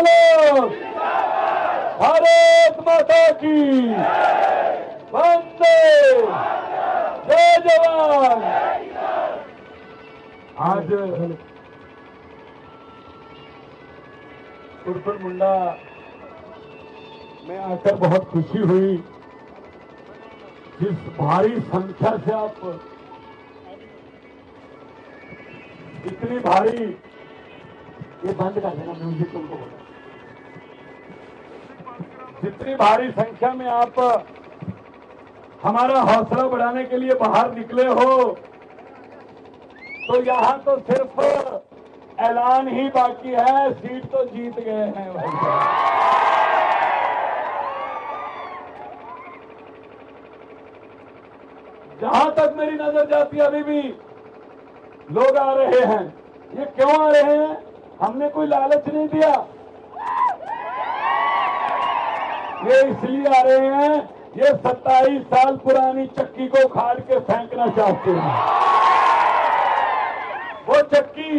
बोलो भारत माता की वंदे, जय जवान। आज उर्फुल मुंडा में आकर बहुत खुशी हुई। जिस भारी संख्या से आप इतनी भारी, ये बंद कर देना म्यूजिक उनको बोला, जितनी भारी संख्या में आप हमारा हौसला बढ़ाने के लिए बाहर निकले हो, तो यहां तो सिर्फ ऐलान ही बाकी है, सीट तो जीत गए हैं भाई साहब। जहां तक मेरी नजर जाती है अभी भी लोग आ रहे हैं। ये क्यों आ रहे हैं? हमने कोई लालच नहीं दिया, ये इसलिए आ रहे हैं, ये 27 साल पुरानी चक्की को उखाड़ के फेंकना चाहते हैं। वो चक्की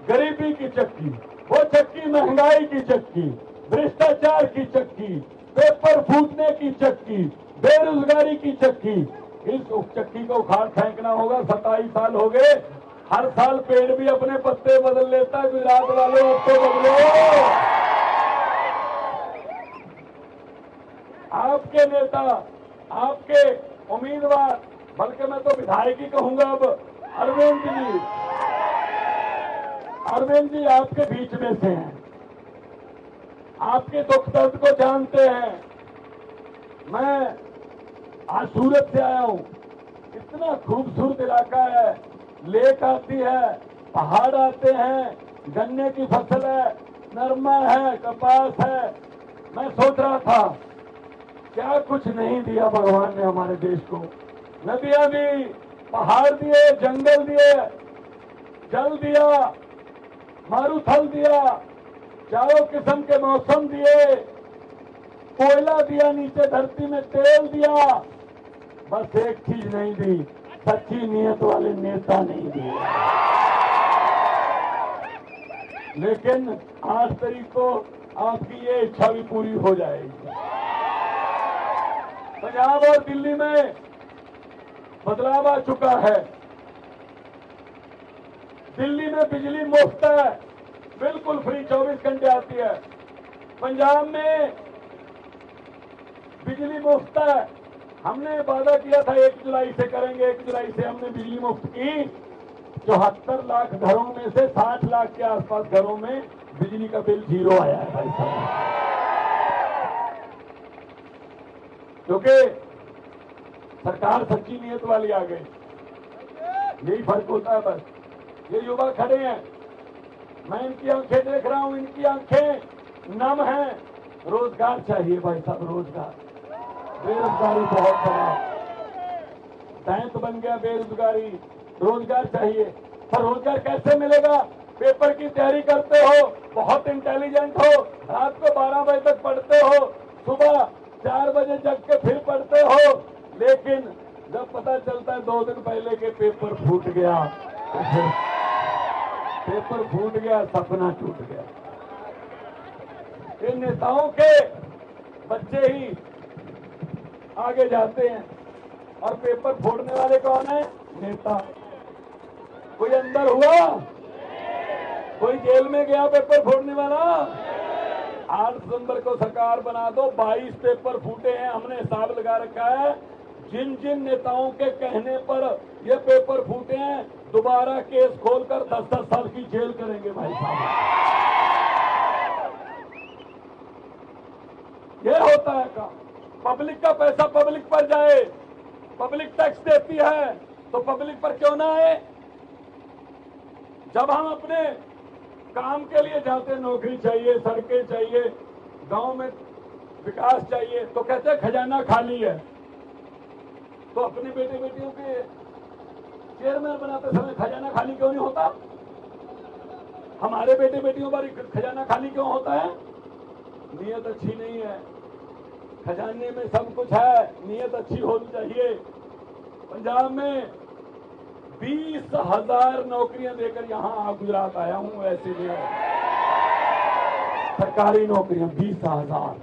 गरीबी की चक्की, वो चक्की महंगाई की चक्की, भ्रष्टाचार की चक्की, पेपर फूटने की चक्की, बेरोजगारी की चक्की, इस चक्की को उखाड़ फेंकना होगा। 27 साल हो गए, हर साल पेड़ भी अपने पत्ते बदल लेता है। गुजरात वालों अब तो बदलो। आपके नेता, आपके उम्मीदवार, बल्कि मैं तो विधायक ही कहूंगा अब, अरविंद जी आपके बीच में से हैं, आपके दुख दर्द को जानते हैं। मैं आज सूरत से आया हूं, इतना खूबसूरत इलाका है, लेक आती है, पहाड़ आते हैं, गन्ने की फसल है, नरमा है, कपास है। मैं सोच रहा था क्या कुछ नहीं दिया भगवान ने हमारे देश को। नदियां दी, पहाड़ दिए, जंगल दिए, जल दिया, मारूथल दिया, चारों किस्म के मौसम दिए, कोयला दिया, नीचे धरती में तेल दिया। बस एक चीज नहीं दी, सच्ची नीयत वाले नेता नहीं दिए। लेकिन 8 तारीख को आपकी ये इच्छा भी पूरी हो जाएगी। पंजाब और दिल्ली में बदलाव आ चुका है। दिल्ली में बिजली मुफ्त है, बिल्कुल फ्री, 24 घंटे आती है। पंजाब में बिजली मुफ्त है। हमने वादा किया था 1 जुलाई से करेंगे, 1 जुलाई से हमने बिजली मुफ्त की। 74 लाख घरों में से 60 लाख के आसपास घरों में बिजली का बिल 0 आया है भाई साहब। क्योंकि सरकार सच्ची नीयत वाली आ गई। यही फर्क होता है बस। ये युवा खड़े हैं, मैं इनकी आंखें देख रहा हूं, इनकी आंखें नम हैं। रोजगार चाहिए भाई साहब, रोजगार। बेरोजगारी बहुत बड़ा दैंत बन गया, बेरोजगारी। रोजगार चाहिए, पर रोजगार कैसे मिलेगा? पेपर की तैयारी करते हो, बहुत इंटेलिजेंट हो, रात को 12 बजे तक पढ़ते हो, सुबह 4 बजे जग के फिर पढ़ते हो, लेकिन जब पता चलता है 2 दिन पहले के पेपर फूट गया, तो फिर पेपर फूट गया, सपना टूट गया। इन नेताओं के बच्चे ही आगे जाते हैं, और पेपर फोड़ने वाले कौन है? नेता। कोई अंदर हुआ? कोई जेल में गया पेपर फोड़ने वाला? 8 दिसंबर को सरकार बना दो। 22 पेपर फूटे हैं, हमने हिसाब लगा रखा है। जिन जिन नेताओं के कहने पर ये पेपर फूटे हैं, दोबारा केस खोलकर 10-10 साल की जेल करेंगे भाई साहब। ये होता है काम। पब्लिक का पैसा पब्लिक पर जाए, पब्लिक टैक्स देती है, तो पब्लिक पर क्यों ना आए? जब हम अपने काम के लिए जाते, नौकरी चाहिए, सड़कें चाहिए, गांव में विकास चाहिए, तो कहते हैं खजाना खाली है। तो अपने बेटे बेटियों के चेयरमैन बनाते समय खजाना खाली क्यों नहीं होता? हमारे बेटे बेटियों पर खजाना खाली क्यों होता है? नीयत अच्छी नहीं है। खजाने में सब कुछ है, नीयत अच्छी होनी चाहिए। पंजाब में 20,000 नौकरियां देकर यहां गुजरात आया हूं, ऐसे लिए सरकारी नौकरियां 20,000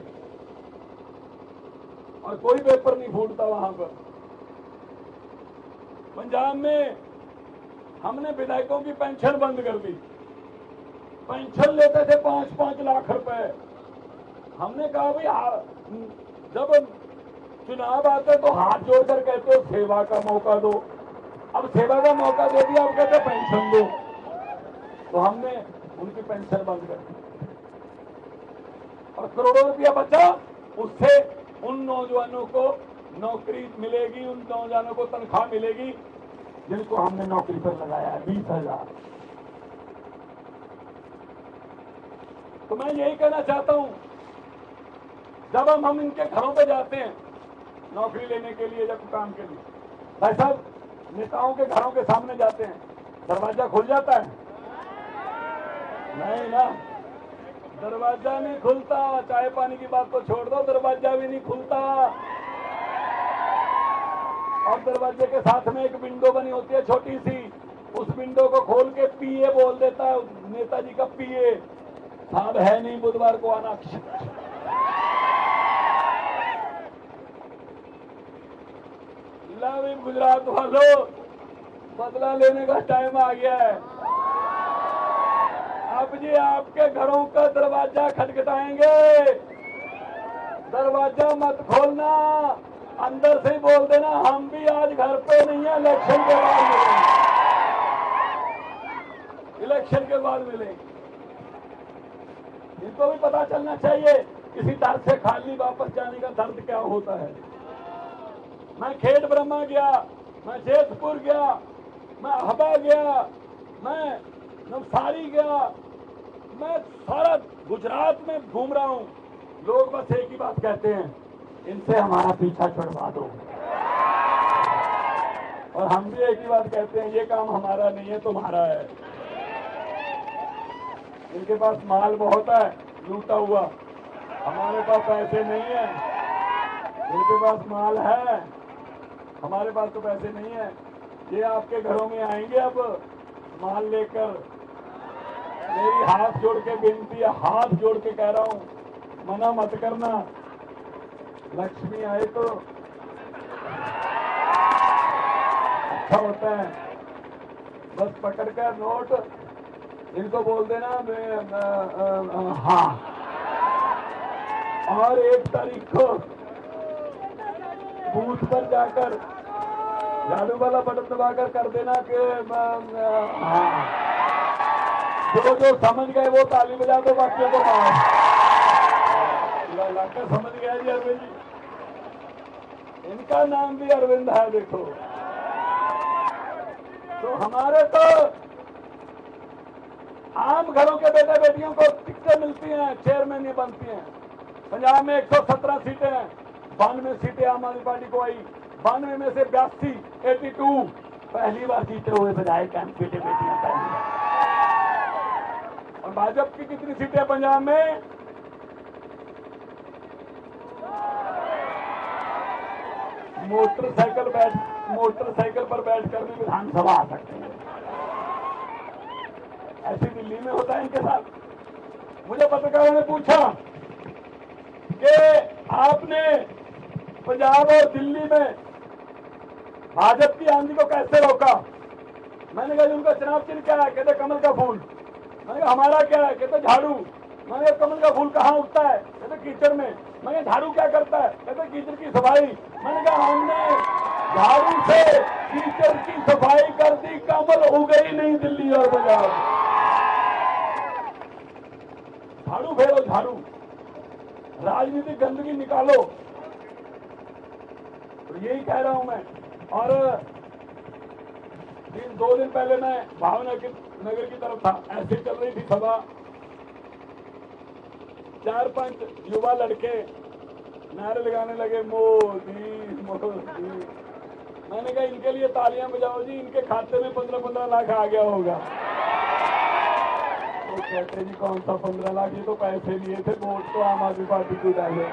और कोई पेपर नहीं फूटता वहां पर। पंजाब में हमने विधायकों की पेंशन बंद कर दी। पेंशन लेते थे 5-5 लाख रुपए। हमने कहा भाई जब चुनाव आते तो हाथ जोड़कर कहते हो सेवा का मौका दो, अब सेवा का मौका दे दिया, अब कहते पेंशन दो। तो हमने उनकी पेंशन बंद कर दी और करोड़ों रुपया बचा। उससे उन नौजवानों को नौकरी मिलेगी, उन नौजवानों को तनख्वाह मिलेगी जिनको हमने नौकरी पर लगाया है 20,000। तो मैं यही कहना चाहता हूं, जब हम इनके घरों पे जाते हैं नौकरी लेने के लिए, जब काम के लिए, भाई साहब नेताओं के घरों के सामने जाते हैं, दरवाजा खुल जाता है? नहीं ना, दरवाजा नहीं खुलता। चाय पानी की बात तो छोड़ दो, दरवाजा भी नहीं खुलता। और दरवाजे के साथ में एक विंडो बनी होती है छोटी सी, उस विंडो को खोल के पीए बोल देता है नेताजी का पीए, साहब है नहीं बुधवार को आना। लावी गुजरात वालों, बदला लेने का टाइम आ गया है। अब जी आपके घरों का दरवाजा खटखटाएंगे, दरवाजा मत खोलना, अंदर से ही बोल देना हम भी आज घर पे नहीं है, इलेक्शन के बाद मिलेंगे, इलेक्शन के बाद मिलेंगे। इनको भी पता चलना चाहिए किसी दर से खाली वापस जाने का दर्द क्या होता है। मैं खेत ब्रह्मा गया, मैं जैतपुर गया, मैं अहबा गया, मैं नवसारी गया, मैं सारा गुजरात में घूम रहा हूं। लोग बस एक ही बात कहते हैं, इनसे हमारा पीछा छुड़वा दो। और हम भी एक ही बात कहते हैं, ये काम हमारा नहीं है, तुम्हारा है। इनके पास माल बहुत है लूटा हुआ, हमारे पास पैसे नहीं है। इनके पास माल है, हमारे पास तो पैसे नहीं है। ये आपके घरों में आएंगे अब माल लेकर। मेरी हाथ जोड़ के विनती है, हाथ जोड़ के कह रहा हूं, मना मत करना। लक्ष्मी आए तो अच्छा होता है, बस पकड़कर नोट इनको बोल देना हाँ, और 1 तारीख को बूथ पर जाकर झाड़ू वाला बटन दबाकर कर देना कि हाँ। जो समझ गए वो ताली बजा दो, बाकियों को लाकर समझ गया जी अरविंद जी, इनका नाम भी अरविंद है। देखो तो हमारे तो आम घरों के बेटे बेटियों को टिकटें मिलती हैं, चेयरमैन नहीं बनती हैं। पंजाब में 117 सीटें हैं, 92 सीटें आम आदमी पार्टी को आई, 92 में से 82 पहली बार जीते हुए विधायक बेटे बेटियां पहली बार। और भाजपा की कितनी सीटें पंजाब में? मोटरसाइकिल पर बैठकर भी विधानसभा आ सकते हैं। ऐसी दिल्ली में होता है इनके साथ। मुझे पत्रकारों ने पूछा कि आपने पंजाब और दिल्ली में भाजपा की आंधी को कैसे रोका? मैंने कहा उनका चुनाव चिन्ह क्या है? कहते कमल का फूल। मैंने कहा हमारा क्या है? कहते झाड़ू। मैंने कहा कमल का फूल कहाँ उगता है? कहते कीचड़ में। मैंने झाड़ू क्या करता है? कहते कीचड़ की सफाई। मैंने कहा हमने झाड़ू से कीचड़ की सफाई कर दी, कमल उगे ही नहीं दिल्ली और पंजाब। झाड़ू फेरो, झाड़ू, राजनीतिक गंदगी निकालो। तो यही कह रहा हूं मैं। और 2 दिन पहले मैं भावनगर की तरफ था, ऐसे चल रही थी सभा, 4-5 युवा लड़के नारे लगाने लगे मोदी मोदी। मैंने कहा इनके लिए तालियां बजाओ जी, इनके खाते में 15-15 लाख आ गया होगा। तो कहते जी कौन सा 15 लाख, ये तो पैसे लिए थे, वोट तो आम आदमी पार्टी को डाले।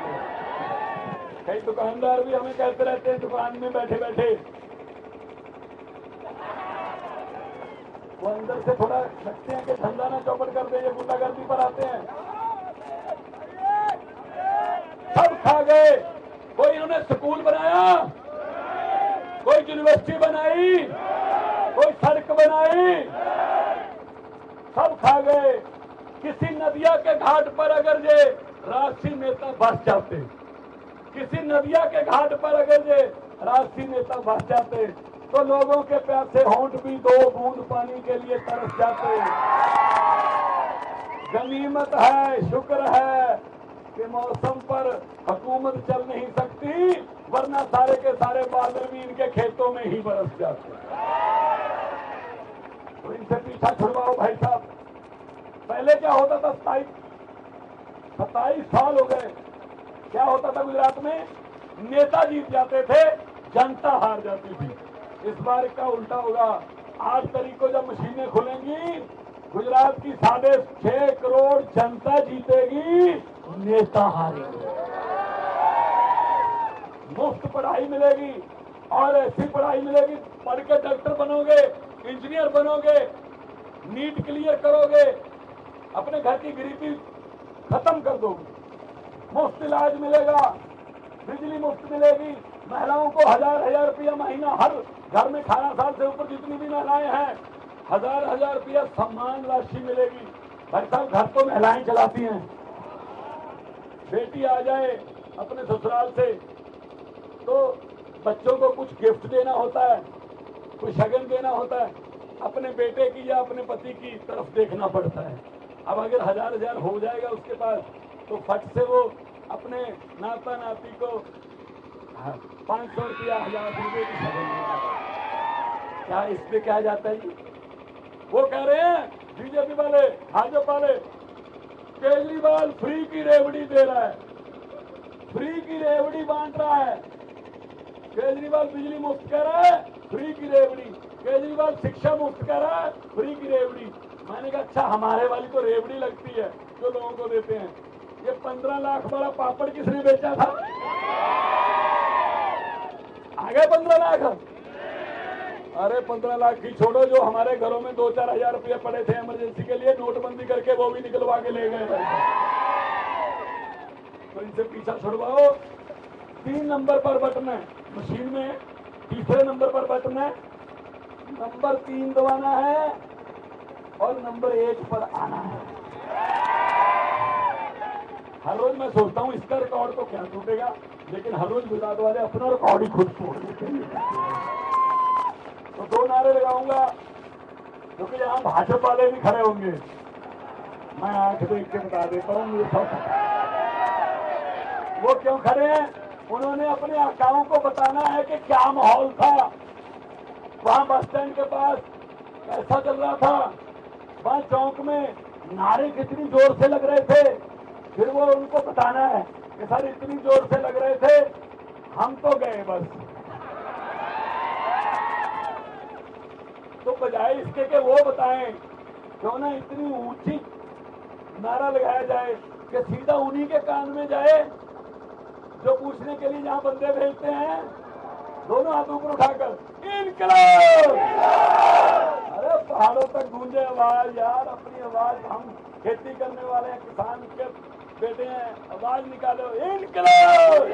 कई दुकानदार भी हमें कहते रहते हैं दुकान में बैठे बैठे, वो अंदर से थोड़ा लगते हैं कि धंधा ना चौपट कर दे, ये गुंडागर्दी पर आते हैं। स्कूल बनाया, कोई यूनिवर्सिटी बनाई, कोई सड़क बनाई, सब खा गए। किसी नदिया के घाट पर अगर ये राष्ट्रीय नेता बस जाते, किसी नदिया के घाट पर अगर ये राष्ट्रीय नेता बस जाते तो लोगों के प्यासे होंठ भी 2 बूंद पानी के लिए तरस जाते। गनीमत है, शुक्र है कि मौसम पर हुकूमत चल नहीं सकती, वरना सारे के सारे बादल भी इनके खेतों में ही बरस जाते। तो इनसे पीछा छुड़वाओ भाई साहब। पहले क्या होता था, 27 साल हो गए, क्या होता था गुजरात में? नेता जीत जाते थे, जनता हार जाती थी। इस बार का उल्टा होगा। 8 तारीख को जब मशीनें खुलेंगी, गुजरात की 6.5 करोड़ जनता जीतेगी, नेता हारेंगे। मुफ्त पढ़ाई मिलेगी और ऐसी पढ़ाई मिलेगी, पढ़ के डॉक्टर बनोगे, इंजीनियर बनोगे, नीट क्लियर करोगे, अपने घर की गरीबी खत्म कर दोगे। मुफ्त इलाज मिलेगा, बिजली मुफ्त मिलेगी, महिलाओं को 1000 रुपया महीना, हर घर में 18 साल से ऊपर जितनी भी महिलाएं हैं 1000 रुपया सम्मान राशि मिलेगी। भाई साहब, घर तो महिलाएं चलाती हैं। बेटी आ जाए अपने ससुराल से तो बच्चों को कुछ गिफ्ट देना होता है, कुछ शगन देना होता है, अपने बेटे की या अपने पति की तरफ देखना पड़ता है। अब अगर 1000 हो जाएगा उसके पास तो फट से वो अपने नाता नाती को 500 रुपया, 1000 रुपये की शगन देगा। क्या इस पे क्या जाता है? वो कह रहे हैं बीजेपी वाले, भाजपा वाले, केजरीवाल फ्री की रेवड़ी दे रहा है, फ्री की रेवड़ी बांट रहा है। केजरीवाल बिजली मुफ्त कह रहा है, फ्री की रेवड़ी। केजरीवाल शिक्षा मुफ्त कह रहा है, फ्री की रेवड़ी। मैंने कहा अच्छा, हमारे वाली तो रेवड़ी लगती है जो लोगों को देते हैं। ये 15 लाख वाला पापड़ किसने बेचा था? आ गए 15 लाख? अरे 15 लाख की छोड़ो, जो हमारे घरों में 2-4 हजार रुपये पड़े थे इमरजेंसी के लिए, नोटबंदी करके वो भी निकलवा के ले गए। तो इनसे पीछा छुड़वाओ। 3 नंबर पर बटन है मशीन में, तीसरे नंबर पर बटन है, नंबर 3 दबाना है और नंबर 1 पर आना है। हर रोज मैं सोचता हूँ इसका रिकॉर्ड तो क्या टूटेगा, लेकिन हर रोज गुजरात वाले अपना रिकॉर्ड ही खुद तोड़ देते हैं। तो 2 नारे लगाऊंगा, क्योंकि यहाँ भाजपा वाले भी खड़े होंगे। मैं आंख देख के बता देता हूँ ये सब। वो क्यों खड़े हैं? उन्होंने अपने आकाओं को बताना है कि क्या माहौल था वहां बस स्टैंड के पास, कैसा चल रहा था वहां चौक में, नारे कितनी जोर से लग रहे थे। फिर वो उनको बताना है कि सर इतनी जोर से लग रहे थे, हम तो गए बस। तो बजाय इसके कि वो बताएं, क्यों ना इतनी ऊंची नारा लगाया जाए कि सीधा उन्हीं के कान में जाए जो पूछने के लिए जहां बंदे भेजते हैं, दोनों हाथ ऊपर उठाकर इनकलाब। अरे पहाड़ों तक गूंजे आवाज यार, अपनी आवाज। हम खेती करने वाले हैं, किसान के बेटे हैं, आवाज निकालो इनकलाब।